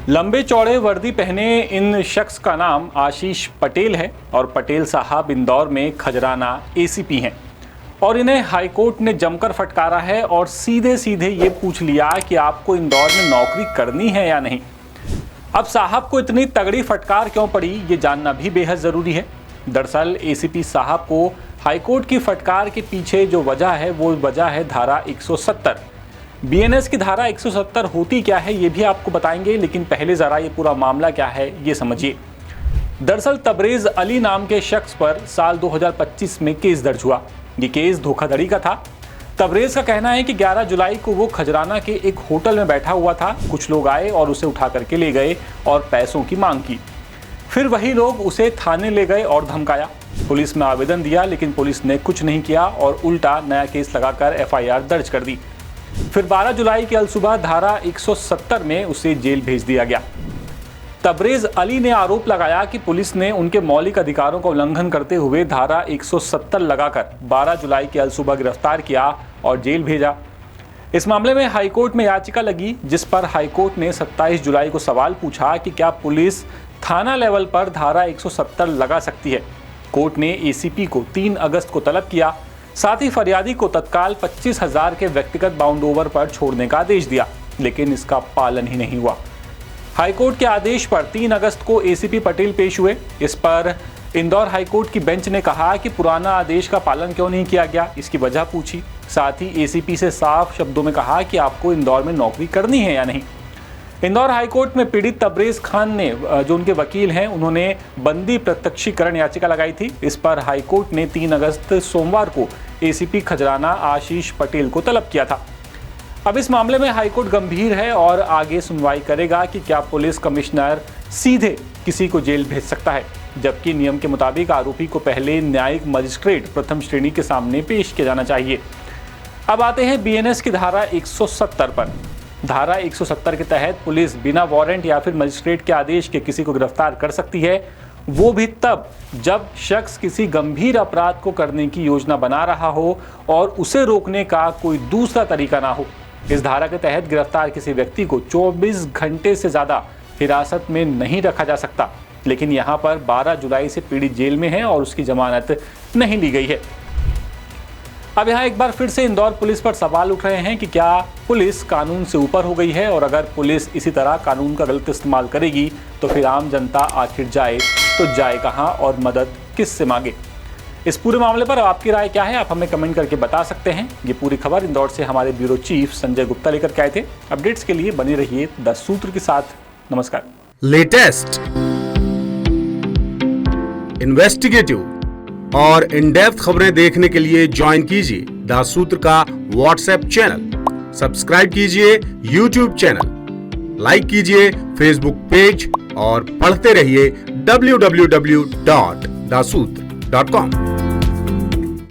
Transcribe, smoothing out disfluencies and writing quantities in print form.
लंबे चौड़े वर्दी पहने इन शख्स का नाम आशीष पटेल है और पटेल साहब इंदौर में खजराना एसीपी हैं और इन्हें हाईकोर्ट ने जमकर फटकारा है और सीधे सीधे ये पूछ लिया कि आपको इंदौर में नौकरी करनी है या नहीं। अब साहब को इतनी तगड़ी फटकार क्यों पड़ी ये जानना भी बेहद ज़रूरी है। दरअसल एसीपी साहब को हाईकोर्ट की फटकार के पीछे जो वजह है वो वजह है धारा 170। बीएनएस की धारा 170 होती क्या है ये भी आपको बताएंगे, लेकिन पहले ज़रा ये पूरा मामला क्या है ये समझिए। दरअसल तबरेज़ अली नाम के शख्स पर साल 2025 में केस दर्ज हुआ। ये केस धोखाधड़ी का था। तबरेज़ का कहना है कि 11 जुलाई को वो खजराना के एक होटल में बैठा हुआ था। कुछ लोग आए और उसे उठा करके ले गए और पैसों की मांग की। फिर वही लोग उसे थाने ले गए और धमकाया। पुलिस में आवेदन दिया, लेकिन पुलिस ने कुछ नहीं किया और उल्टा नया केस लगाकर एफआईआर दर्ज कर दी। फिर 12 जुलाई की अलसुबह धारा 170 में उसे जेल भेज दिया गया। तबरेज़ अली ने आरोप लगाया कि पुलिस ने उनके मौलिक अधिकारों का उल्लंघन करते हुए धारा 170 लगाकर 12 जुलाई की अलसुबह गिरफ्तार किया और जेल भेजा। इस मामले में हाईकोर्ट में याचिका लगी, जिस पर हाईकोर्ट ने 27 जुलाई को सवाल पूछा कि क्या पुलिस थाना लेवल पर धारा 170 लगा सकती है। कोर्ट ने एसीपी को 3 अगस्त को तलब किया। साथ ही फरियादी को तत्काल 25,000 के व्यक्तिगत बाउंड ओवर पर छोड़ने का आदेश दिया, लेकिन इसका पालन ही नहीं हुआ। हाईकोर्ट के आदेश पर 3 अगस्त को एसीपी पटेल पेश हुए। इस पर इंदौर हाईकोर्ट की बेंच ने कहा कि पुराना आदेश का पालन क्यों नहीं किया गया, इसकी वजह पूछी। साथ ही एसीपी से साफ शब्दों में कहा कि आपको इंदौर में नौकरी करनी है या नहीं। इंदौर हाईकोर्ट में पीड़ित तबरेज़ खान ने, जो उनके वकील हैं, उन्होंने बंदी प्रत्यक्षीकरण याचिका लगाई थी। इस पर हाईकोर्ट ने 3 अगस्त सोमवार को एसीपी खजराना आशीष पटेल को तलब किया था। अब इस मामले में हाईकोर्ट गंभीर है और आगे सुनवाई करेगा कि क्या पुलिस कमिश्नर सीधे किसी को जेल भेज सकता है, जबकि नियम के मुताबिक आरोपी को पहले न्यायिक मजिस्ट्रेट प्रथम श्रेणी के सामने पेश किया जाना चाहिए। अब आते हैं बीएनएस की धारा 170 पर। धारा 170 के तहत पुलिस बिना वारंट या फिर मजिस्ट्रेट के आदेश के किसी को गिरफ्तार कर सकती है, वो भी तब जब शख्स किसी गंभीर अपराध को करने की योजना बना रहा हो और उसे रोकने का कोई दूसरा तरीका ना हो। इस धारा के तहत गिरफ्तार किसी व्यक्ति को 24 घंटे से ज़्यादा हिरासत में नहीं रखा जा सकता, लेकिन यहाँ पर 12 जुलाई से पीड़ित जेल में है और उसकी जमानत नहीं ली गई है। अब यहाँ एक बार फिर से इंदौर पुलिस पर सवाल उठ रहे हैं कि क्या पुलिस कानून से ऊपर हो गई है, और अगर पुलिस इसी तरह कानून का गलत इस्तेमाल करेगी तो फिर आम जनता आखिर जाए तो जाए कहाँ और मदद किस से मांगे। इस पूरे मामले पर आपकी राय क्या है, आप हमें कमेंट करके बता सकते हैं। ये पूरी खबर इंदौर से हमारे ब्यूरो चीफ संजय गुप्ता लेकर के आए थे। अपडेट्स के लिए बने रहिए द सूत्र के साथ। नमस्कार। लेटेस्ट, इन्वेस्टिगेटिव और इन डेप्थ खबरें देखने के लिए ज्वाइन कीजिए द सूत्र का व्हाट्सएप चैनल, सब्सक्राइब कीजिए यूट्यूब चैनल, लाइक कीजिए फेसबुक पेज और पढ़ते रहिए www.daसूत्र.com।